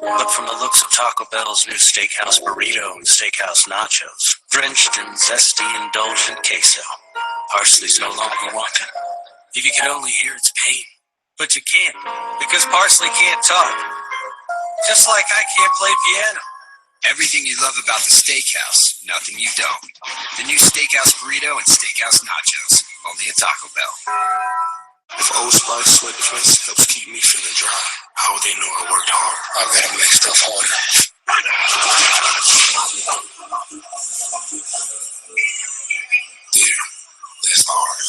But from the looks of Taco Bell's new steakhouse burrito and steakhouse nachos, drenched in zesty, indulgent queso, parsley's no longer wanted. If you could only hear its pain. But you can't, because parsley can't talk. Just like I can't play piano. Everything you love about the steakhouse, nothing you don't. The new steakhouse burrito and steakhouse nachos, only at Taco Bell. If Old Spice sweat twist helps keep me feeling dry, how would they know I worked hard? I gotta make stuff harder. There, that's hard.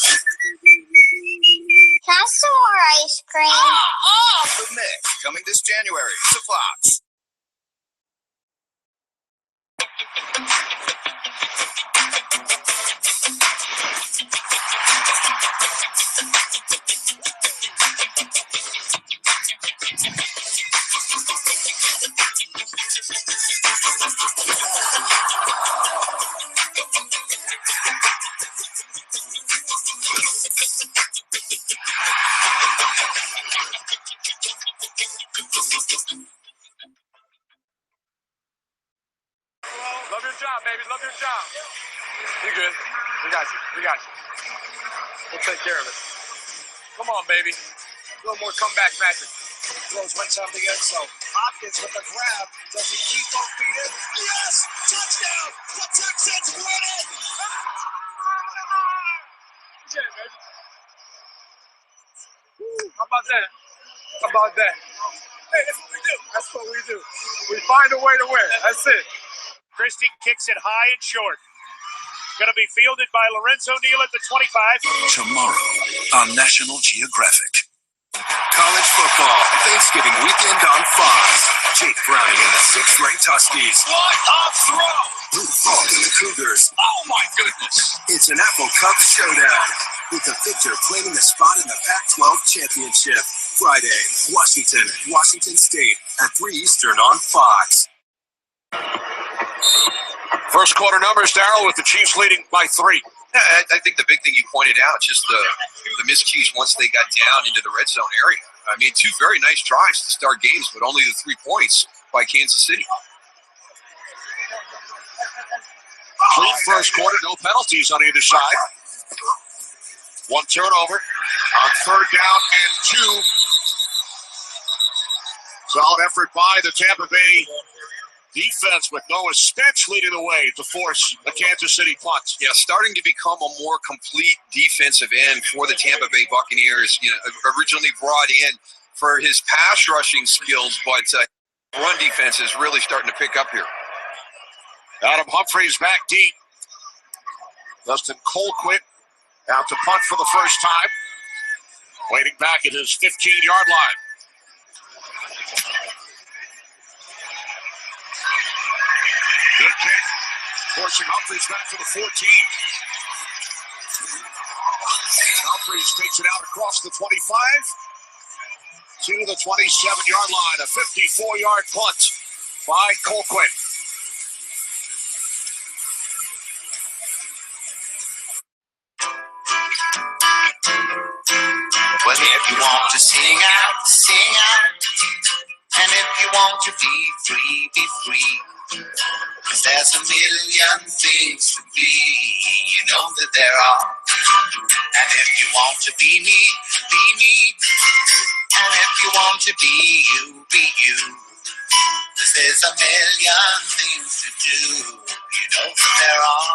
Can I have some more ice cream? The Mix, coming this January to Fox. Love your job, baby. Love your job. You good. We got you. We got you. We'll take care of it. Come on, baby. A little more comeback magic. Throws went something in, so Hopkins with the grab. Does he keep on feet? Yes! Touchdown! The Texans win it! Yeah, baby. How about that? How about that? Hey, that's what we do. That's what we do. We find a way to win. That's it. Christie kicks it high and short. Going to be fielded by Lorenzo Neal at the 25. Tomorrow on National Geographic. College football, Thanksgiving weekend on Fox. Jake Browning and the 6th-ranked Huskies. What a throw! Blue Falk and the Cougars. Oh my goodness! It's an Apple Cup showdown, with the victor claiming the spot in the Pac-12 championship. Friday, Washington State at 3 Eastern on Fox. First quarter numbers, Darryl, with the Chiefs leading by 3. Yeah, I think the big thing you pointed out, just the miscues once they got down into the red zone area. I mean, 2 very nice drives to start games, but only the 3 points by Kansas City. Clean first quarter, no penalties on either side. 1 turnover on 3rd down and 2. Solid effort by the Tampa Bay defense with Noah Spence leading the way to force a Kansas City punt. Yeah, starting to become a more complete defensive end for the Tampa Bay Buccaneers. You know, originally brought in for his pass rushing skills, but run defense is really starting to pick up here. Adam Humphries back deep. Dustin Colquitt out to punt for the first time. Waiting back at his 15-yard line. Good kick. Forcing Humphries back to the 14. And Humphries takes it out across the 25 to the 27-yard line. A 54-yard punt by Colquitt. Well, if you want to sing out, sing out. And if you want to be free, be free. 'Cause there's a million things to be, you know that there are. And if you want to be me, be me. And if you want to be you, be you. 'Cause there's a million things to do, you know that there are.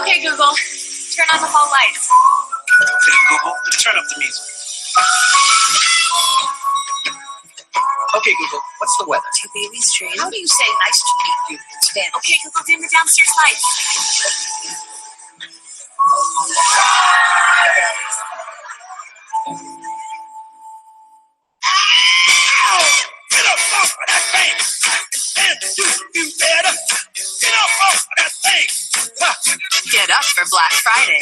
Okay, Google, turn on the hall lights. Okay, Google, turn up the music. Okay, Google, what's the weather? To Bailey's train. How do you say nice to meet you? It's Ben. Okay, Google, dim the downstairs lights. Get up off of that thing! And do better! Get up off of that thing! Get up for Black Friday.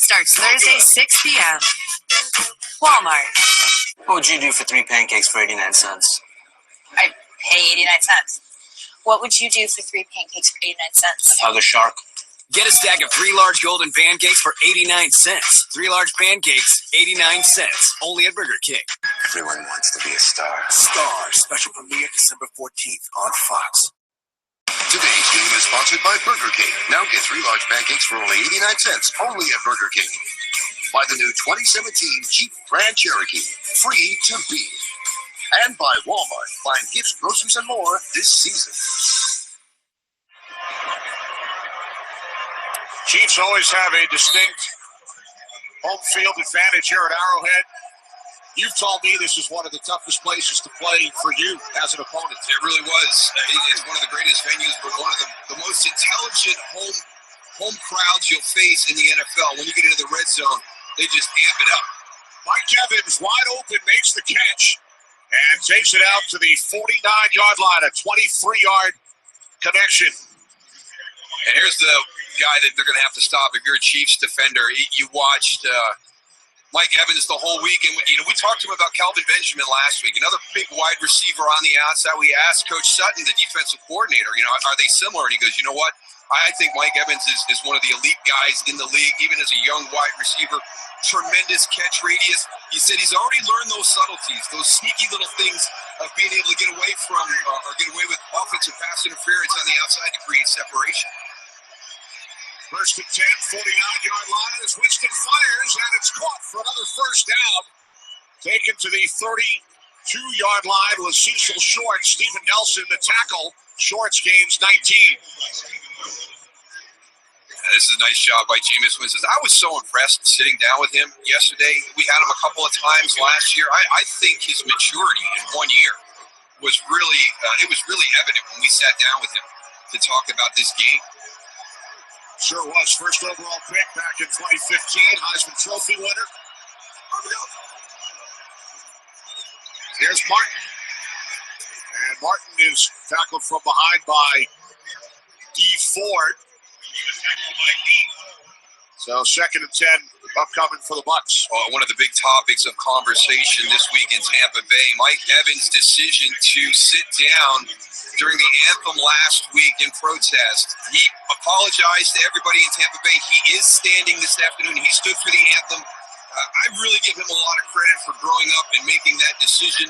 Starts Thursday, 6 p.m. Walmart. What would you do for 3 pancakes for 89 cents? I pay 89 cents. What would you do for 3 pancakes for 89 cents? Hug a shark. Get a stack of 3 large golden pancakes for 89 cents. 3 large pancakes, 89 cents. Only at Burger King. Everyone wants to be a star. Star special premiere December 14th on Fox. Today's game is sponsored by Burger King. Now get 3 large pancakes for only 89 cents. Only at Burger King. By the new 2017 Jeep Grand Cherokee. Free to be. And by Walmart. Find gifts, groceries, and more this season. Chiefs always have a distinct home field advantage here at Arrowhead. You've told me this is one of the toughest places to play for you as an opponent. It really was. It's one of the greatest venues, but one of the most intelligent home crowds you'll face in the NFL. When you get into the red zone, they just amp it up. Mike Evans wide open, makes the catch, and takes it out to the 49-yard line, a 23-yard connection. And here's the guy that they're going to have to stop if you're a Chiefs defender. You watched Mike Evans the whole week, and we talked to him about Kelvin Benjamin last week, another big wide receiver on the outside. We asked Coach Sutton, the defensive coordinator, are they similar? And he goes, you know what? I think Mike Evans is one of the elite guys in the league, even as a young wide receiver. Tremendous catch radius. He said he's already learned those subtleties, those sneaky little things of being able to get away from or get away with offensive pass interference on the outside to create separation. First and 10, 49-yard line as Winston fires, and it's caught for another first down. Taken to the 32-yard line with Cecil Short. Steven Nelson, the tackle. Shorts gains 19. This is a nice job by Jameis Winston. I was so impressed sitting down with him yesterday. We had him a couple of times last year. I think his maturity in 1 year was really, it was really evident when we sat down with him to talk about this game. Sure was. First overall pick back in 2015, Heisman Trophy winner. Here's Martin. And Martin is tackled from behind by D. Ford. So second and 10 upcoming for the Bucs. One of the big topics of conversation this week in Tampa Bay, Mike Evans' decision to sit down during the anthem last week in protest. He apologized to everybody in Tampa Bay. He is standing this afternoon. He stood for the anthem. I really give him a lot of credit for growing up and making that decision.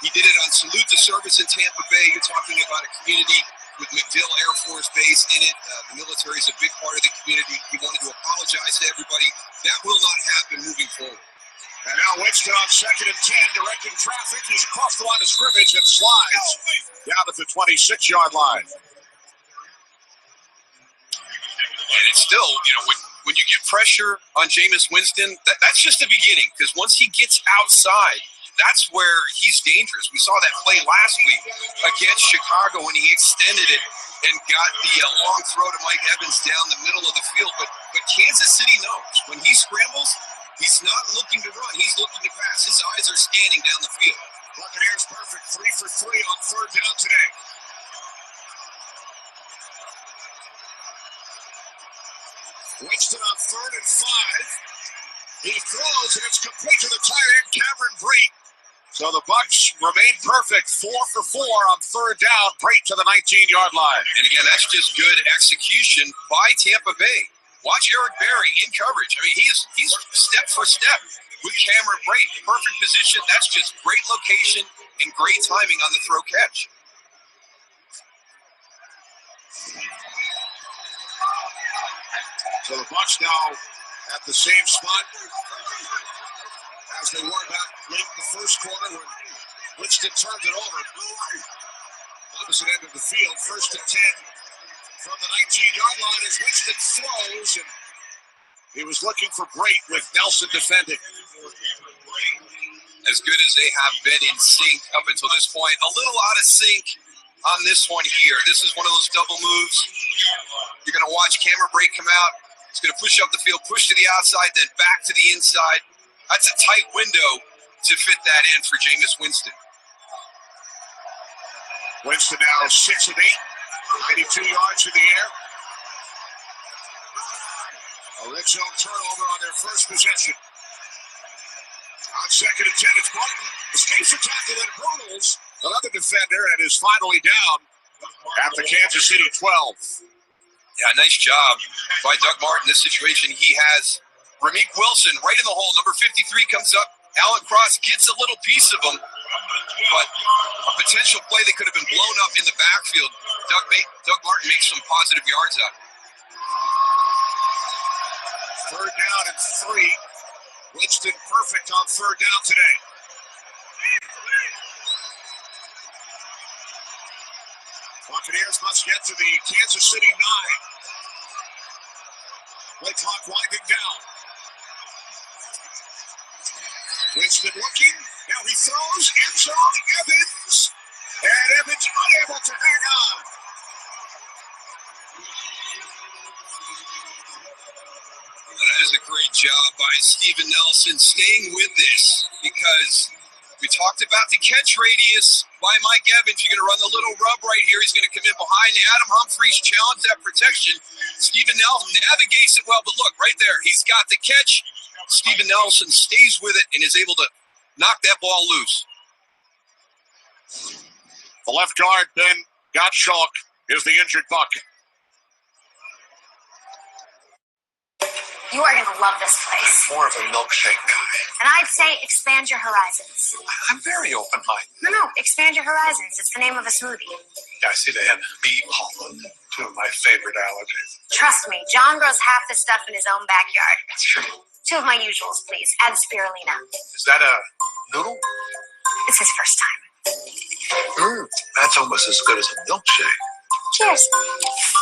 He did it on Salute to Service in Tampa Bay. You're talking about a community with MacDill Air Force Base in it. The military is a big part of the community. He wanted to apologize to everybody. That will not happen moving forward. And now Winston on second and 10, directing traffic. He's across the line of scrimmage and slides down at the 26-yard line. And it's still, when you get pressure on Jameis Winston, that's just the beginning. Because once he gets outside, that's where he's dangerous. We saw that play last week against Chicago when he extended it and got the long throw to Mike Evans down the middle of the field. But Kansas City knows when he scrambles, he's not looking to run. He's looking to pass. His eyes are scanning down the field. Buccaneers perfect 3 for 3 on third down today. Winston on third and 5. He throws, and it's complete to the tight end, Cameron Brate. So the Bucs remain perfect, 4 for 4 on third down, Brate to the 19-yard line. And again, that's just good execution by Tampa Bay. Watch Eric Berry in coverage. I mean, he's step for step with Cameron Brate. Perfect position. That's just great location and great timing on the throw catch. So the Bucs now at the same spot as they were back late in the first quarter when Winston turned it over. Opposite end of the field, first and 10 from the 19-yard line as Winston throws, and he was looking for Brate with Nelson defending. As good as they have been in sync up until this point, a little out of sync on this one here. This is one of those double moves. You're going to watch Cameron Brate come out. He's going to push up the field, push to the outside, then back to the inside. That's a tight window to fit that in for Jameis Winston. Winston now 6 of 8, 92 yards in the air. A red zone turnover on their first possession. On second and 10, it's Martin. Escapes the tackle and hurdles another defender and is finally down at the Kansas City 12. Yeah, nice job by Doug Martin. This situation, he has Rameek Wilson right in the hole. Number 53 comes up. Alec Cross gets a little piece of him, but a potential play that could have been blown up in the backfield. Doug Martin makes some positive yards out. Third down and 3. Winston perfect on third down today. Buccaneers must get to the Kansas City 9. Play clock winding down. Winston looking. Now he throws. End zone. Evans. And Evans unable to hang on. That is a great job by Steven Nelson staying with this, because we talked about the catch radius by Mike Evans. You're going to run the little rub right here. He's going to come in behind Adam Humphries, challenge that protection. Steven Nelson navigates it well, but look, right there, he's got the catch. Steven Nelson stays with it and is able to knock that ball loose. The left guard, Ben Gottschalk, is the injured Buck. You are going to love this place. More of a milkshake guy. And I'd say expand your horizons. I'm very open-minded. No, expand your horizons. It's the name of a smoothie. I see they have bee pollen, two of my favorite allergies. Trust me, John grows half the stuff in his own backyard. That's true. 2 of my usuals, please. Add spirulina. Is that a noodle? It's his first time. That's almost as good as a milkshake. Cheers.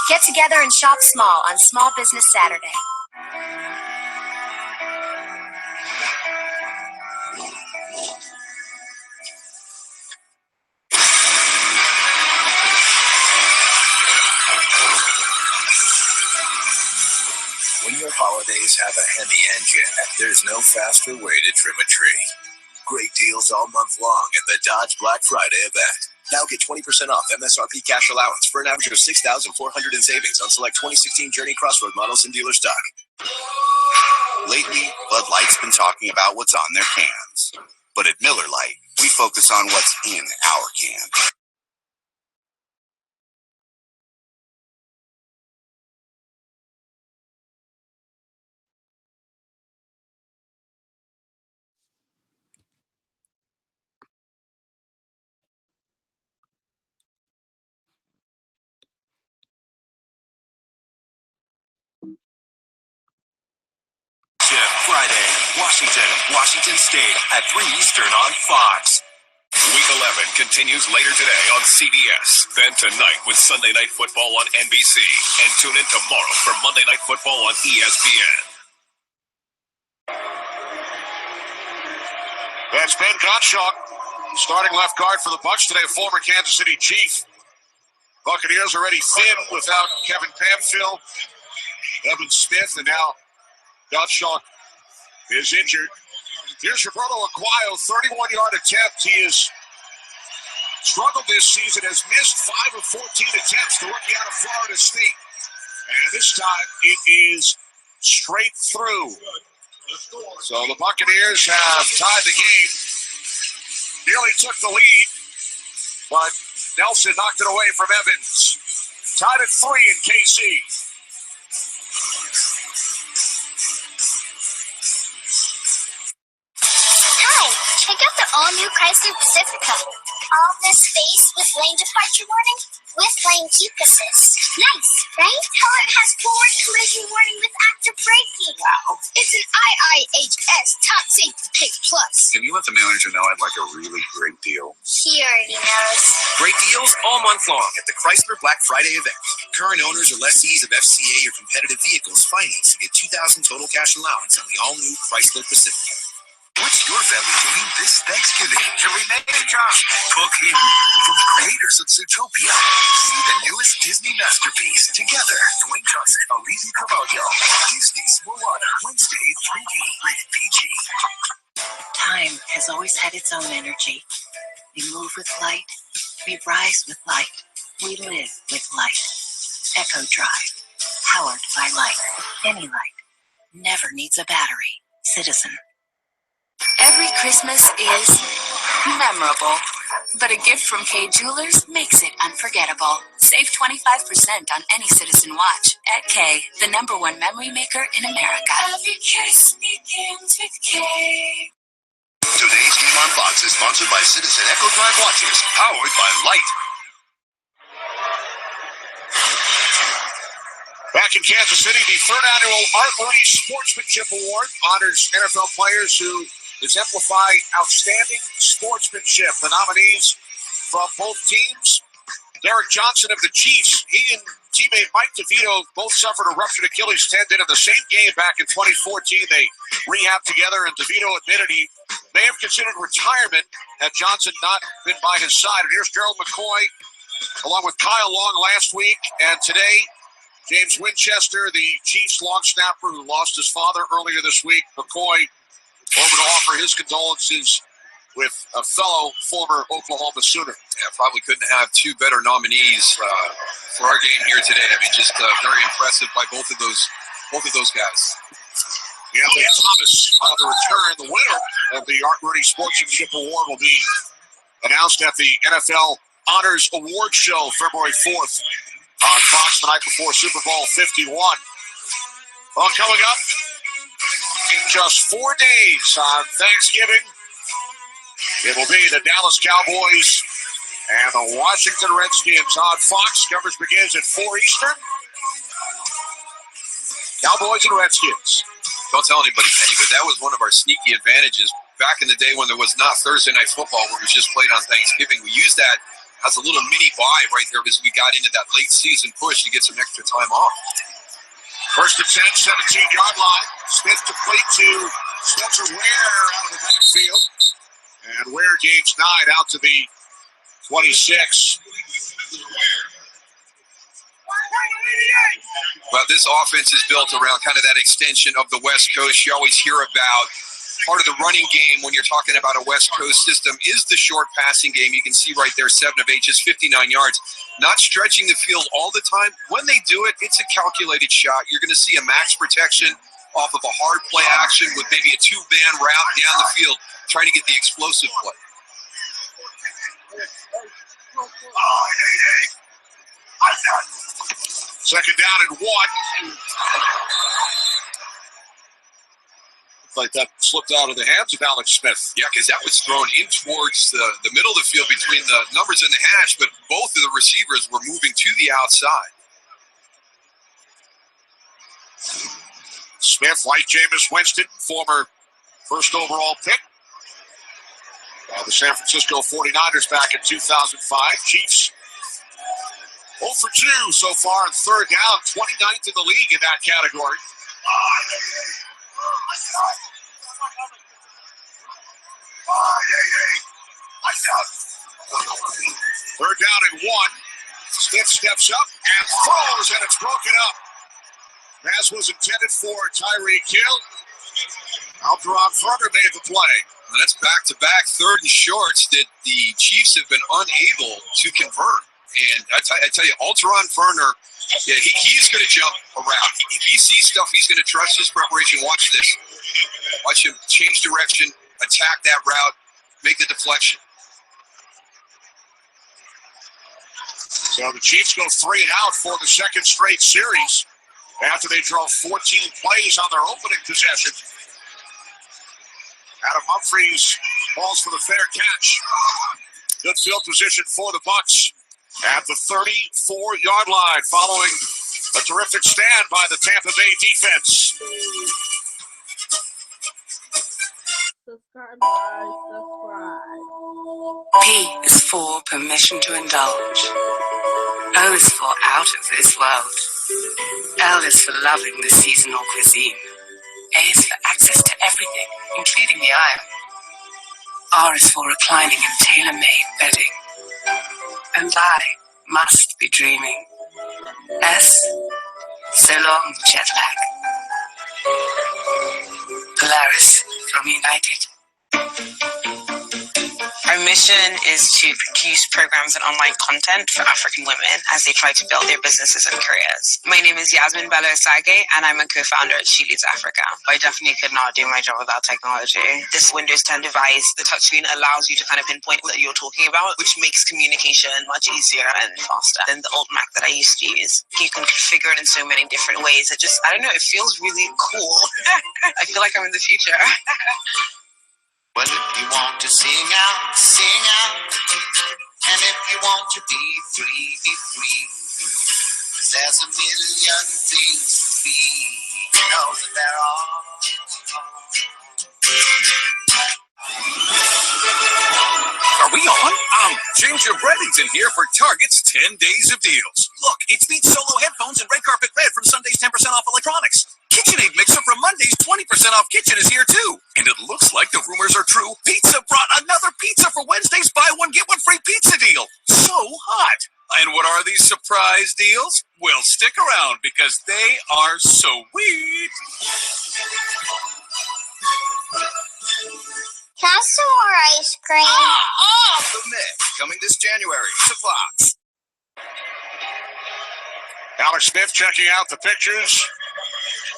Get together and shop small on Small Business Saturday. When your holidays have a Hemi engine, there's no faster way to trim a tree. Great deals all month long at the Dodge Black Friday event. Now get 20% off MSRP cash allowance for an average of $6,400 in savings on select 2016 Journey Crossroad models in dealer stock. Lately, Bud Light's been talking about what's on their cans. But at Miller Lite, we focus on what's in our can. Friday, Washington State at 3 Eastern on Fox. Week 11 continues later today on CBS. Then tonight with Sunday Night Football on NBC. And tune in tomorrow for Monday Night Football on ESPN. That's Ben Gottschalk, starting left guard for the Bucs today, former Kansas City Chief. Buccaneers already thin without Kevin Pamphil, Evan Smith, and now Gottschalk is injured. Here's Roberto Aguayo, 31-yard attempt. He has struggled this season, has missed 5 of 14 attempts, the rookie out of Florida State. And this time it is straight through. So the Buccaneers have tied the game. Nearly took the lead, but Nelson knocked it away from Evans. Tied at 3 in KC. Check out the all-new Chrysler Pacifica. All this space with lane departure warning, with lane keep assist. Nice, right? How it has forward collision warning with active braking. Wow. It's an IIHS Top Safety Pick Plus. Can you let the manager know I'd like a really great deal? He already knows. Great deals all month long at the Chrysler Black Friday event. Current owners or lessees of FCA or competitive vehicles financed to get $2,000 total cash allowance on the all-new Chrysler Pacifica. What's your family doing this Thanksgiving? Can we make it, Josh? Cooking. From the creators of Zootopia. See the newest Disney masterpiece together. Dwayne Johnson, Alicia Carvalho, Disney's Moana. Wednesday in 3D. Rated PG. Time has always had its own energy. We move with light. We rise with light. We live with light. Echo Drive. Powered by light. Any light. Never needs a battery. Citizen. Every Christmas is memorable. But a gift from Kay Jewelers makes it unforgettable. Save 25% on any Citizen watch at Kay, the #1 memory maker in America. Every kiss begins with Kay. Today's Game on Fox is sponsored by Citizen Echo Drive watches, powered by light. Back in Kansas City, the third annual Art Rooney Sportsmanship Award honors NFL players who exemplify outstanding sportsmanship. The nominees from both teams, Derek Johnson of the Chiefs, he and teammate Mike DeVito both suffered a ruptured Achilles tendon in the same game back in 2014. They rehabbed together, and DeVito admitted he may have considered retirement had Johnson not been by his side. And here's Gerald McCoy, along with Kyle Long last week, and today, James Winchester, the Chiefs long snapper who lost his father earlier this week. McCoy over to offer his condolences with a fellow former Oklahoma Sooner. Yeah, probably couldn't have two better nominees for our game here today. I mean, just very impressive by both of those guys. Anthony Thomas on the return. The winner of the Art Rooney Sportsmanship Award will be announced at the NFL Honors Award Show February 4th on Fox the night before Super Bowl 51. Well, coming up in just 4 days on Thanksgiving, it will be the Dallas Cowboys and the Washington Redskins on Fox. Coverage begins at 4 Eastern. Cowboys and Redskins. Don't tell anybody, Penny, but that was one of our sneaky advantages. Back in the day when there was not Thursday Night Football, where it was just played on Thanksgiving, we used that as a little mini bye right there because we got into that late season push to get some extra time off. First and 10, 17-yard line. Smith complete to Spencer Ware out of the backfield. And Ware gains 9 out to the 26. Well, this offense is built around kind of that extension of the West Coast. You always hear about part of the running game when you're talking about a West Coast system is the short passing game. You can see right there, 7 of 8, just 59 yards. Not stretching the field all the time. When they do it, it's a calculated shot. You're going to see a max protection off of a hard play action with maybe a 2-man route down the field, trying to get the explosive play. Second down and 1. Like that slipped out of the hands of Alex Smith. Yeah, because that was thrown in towards the middle of the field between the numbers and the hash, but both of the receivers were moving to the outside. Smith, like Jameis Winston, former first overall pick. The San Francisco 49ers back in 2005. Chiefs 0 for 2 so far on third down, 29th in the league in that category. Third down and 1. Smith steps up and throws, and it's broken up. Pass was intended for Tyreek Hill. Algeron Furter made the play. And that's back-to-back third and shorts that the Chiefs have been unable to convert. And I tell you, Algeron Furter, yeah, he's going to jump around. If he sees stuff, he's going to trust his preparation. Watch this. Watch him change direction, attack that route, make the deflection. So the Chiefs go 3 and out for the second straight series after they drove 14 plays on their opening possession. Adam Humphries falls for the fair catch. Good field position for the Bucs at the 34-yard line following a terrific stand by the Tampa Bay defense. Subscribe, guys. Subscribe. P is for permission to indulge. O is for out of this world. L is for loving the seasonal cuisine. A is for access to everything, including the aisle. R is for reclining in tailor-made bedding. And I must be dreaming. S, so long, jet lag. Polaris from United. Our mission is to produce programs and online content for African women as they try to build their businesses and careers. My name is Yasmin Bello Sage, and I'm a co-founder at She Leads Africa. I definitely could not do my job without technology. This Windows 10 device, the touchscreen, allows you to kind of pinpoint what you're talking about, which makes communication much easier and faster than the old Mac that I used to use. You can configure it in so many different ways. It just, I don't know, it feels really cool. I feel like I'm in the future. Well, if you want to sing out, sing out. And if you want to be free, be free. 'Cause there's a million things to be. You know that there are. Are we on? Gingerbread Eddington here for Target's 10 Days of Deals. Look, it's Beats Solo headphones and Red Carpet Red from Sunday's 10% off electronics. KitchenAid mixer from Monday's 20% off kitchen is here too. And it looks like the rumors are true. Pizza brought another pizza for Wednesday's buy one get one free pizza deal. So hot. And what are these surprise deals? Well, stick around because they are sweet. Can I have some more ice cream? The Mix, coming this January to Fox. Alex Smith checking out the pictures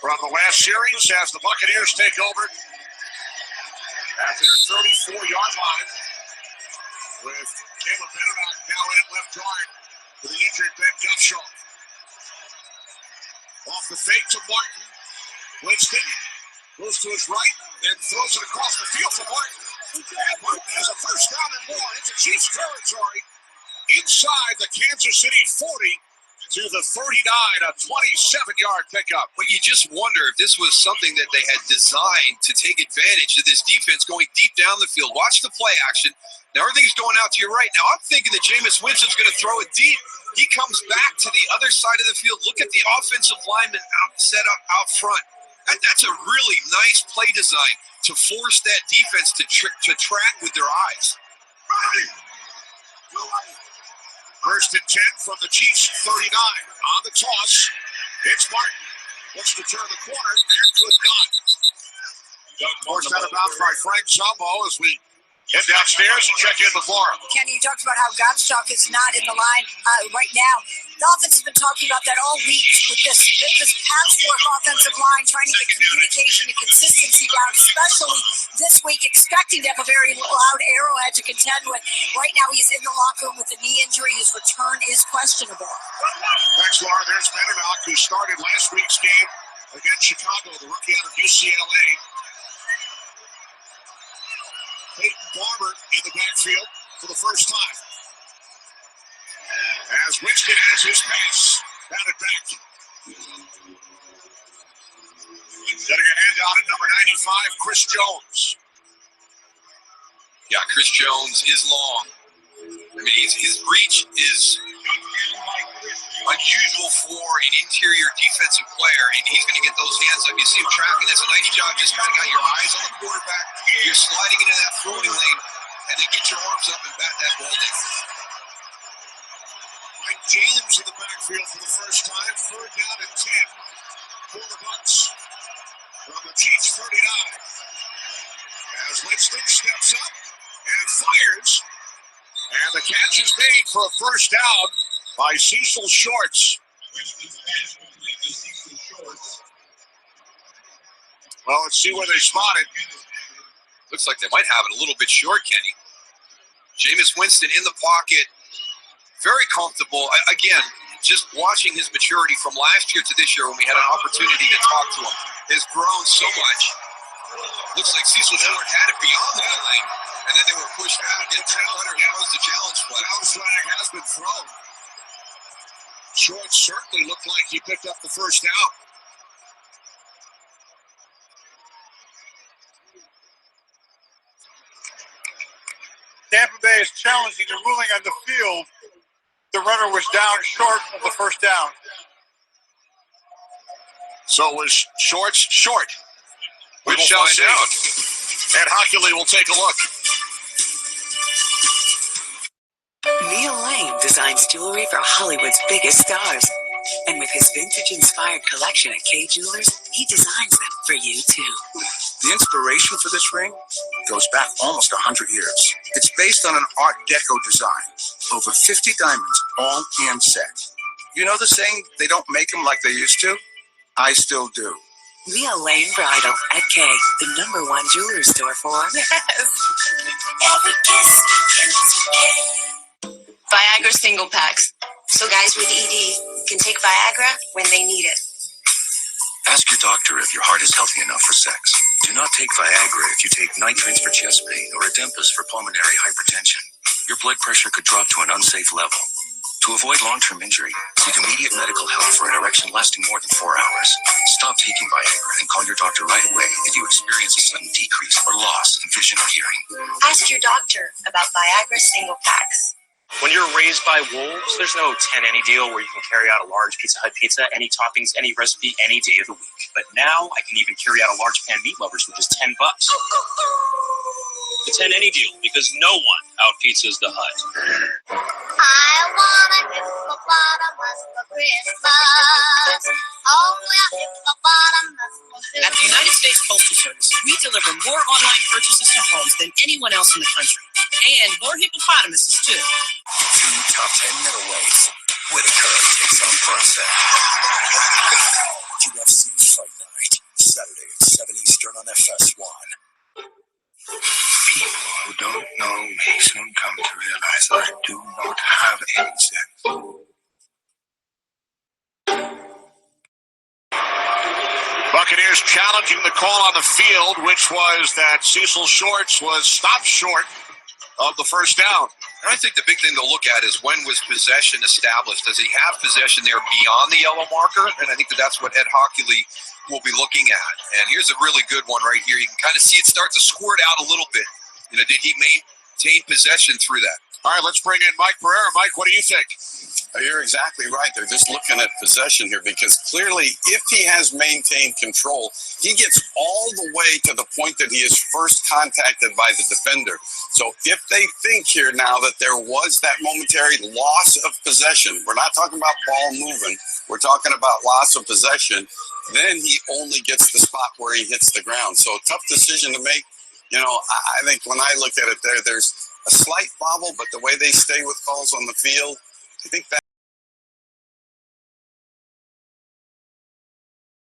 from the last series as the Buccaneers take over at their 34-yard line with Caleb Benedict now in at left guard for the injured Ben Gupshaw. Off the fake to Martin. Winston goes to his right and throws it across the field for Martin. And Martin has a first down and more into Chiefs territory inside the Kansas City 40 to the 39, a 27-yard pickup. But you just wonder if this was something that they had designed to take advantage of this defense going deep down the field. Watch the play action. Now everything's going out to your right. Now I'm thinking that Jameis Winston's going to throw it deep. He comes back to the other side of the field. Look at the offensive lineman set up out front. That's a really nice play design to force that defense to track with their eyes. First and 10 from the Chiefs 39. On the toss, it's Martin. Looks to turn the corner and could not. Forced out of bounds by Frank Zombo as we head downstairs and check in with Laura. Kenny, you talked about how Gottschalk is not in the line right now. The offense has been talking about that all week with this patchwork offensive line, trying to get communication and consistency down, especially this week, expecting to have a very loud Arrowhead to contend with. Right now, he's in the locker room with a knee injury. His return is questionable. Thanks, Laura. There's Benedict, who started last week's game against Chicago, the rookie out of UCLA. Peyton Barber in the backfield for the first time. As Winston has his pass batted back. Getting a handout at number 95, Chris Jones. Yeah, Chris Jones is long. I mean, his reach is unusual for an interior defensive player, and he's going to get those hands up. You see him tracking. That's a nice job. Just kind of got your eyes on the quarterback. You're sliding into that throwing lane, and then get your arms up and bat that ball down. Mike James in the backfield for the first time. Third down and 10 for the Bucs. From the Chiefs 39. As Winston steps up and fires. And the catch is made for a first down by Cecil Shorts. Well, let's see where they spot it. Looks like they might have it a little bit short, Kenny. Jameis Winston in the pocket. Very comfortable. Again, just watching his maturity from last year to this year when we had an opportunity to talk to him has grown so much. Looks like Cecil Short had it beyond the lane, and then they were pushed back, and Trent Hunter was the challenge flag. Challenge flag has been thrown. Short certainly looked like he picked up the first down. Tampa Bay is challenging the ruling on the field. The runner was down short of the first down. So was Shorts short? We shall find see. out. Ed Hockley will take a look. Neil Lane designs jewelry for Hollywood's biggest stars. And with his vintage-inspired collection at Kay Jewelers, he designs them for you, too. The inspiration for this ring goes back almost 100 years. It's based on an Art Deco design. Over 50 diamonds, all hand set. You know the saying, they don't make them like they used to? I still do. Mia Lane Bridal at K, the #1 jewelry store for. Yes. Every kiss begins with K. Viagra single packs. So guys with ED can take Viagra when they need it. Ask your doctor if your heart is healthy enough for sex. Do not take Viagra if you take nitrates for chest pain or Adempas for pulmonary hypertension. Your blood pressure could drop to an unsafe level. To avoid long-term injury, seek immediate medical help for an erection lasting more than 4 hours. Stop taking Viagra and call your doctor right away if you experience a sudden decrease or loss in vision or hearing. Ask your doctor about Viagra single packs. When you're raised by wolves, there's no 10 any deal where you can carry out a large Pizza Hut pizza, any toppings, any recipe, any day of the week. But now I can even carry out a large pan meat lovers for just $10. The 10 any deal, because no one out pizzas the Hut. I want a hippopotamus for Christmas. Oh, a hippopotamus for Christmas. At the United States Postal Service, we deliver more online purchases to homes than anyone else in the country. And more hippopotamuses, too. 2 top 10 middleweights. Whitaker takes on Process. UFC Fight Night. Saturday at 7 Eastern on FS1. People who don't know me soon come to realize I do not have any sense. Buccaneers challenging the call on the field, which was that Cecil Shorts was stopped short of the first down. And I think the big thing to look at is when was possession established? Does he have possession there beyond the yellow marker? And I think that's what Ed Hockley will be looking at. And here's a really good one right here. You can kind of see it start to squirt out a little bit. You know, did he maintain possession through that? All right, let's bring in Mike Pereira. Mike, what do you think? You're exactly right. They're just looking at possession here because clearly if he has maintained control, he gets all the way to the point that he is first contacted by the defender. So if they think here now that there was that momentary loss of possession, we're not talking about ball moving, we're talking about loss of possession, then he only gets the spot where he hits the ground. So tough decision to make. You know, I think when I look at it there's a slight bobble, but the way they stay with calls on the field, I think that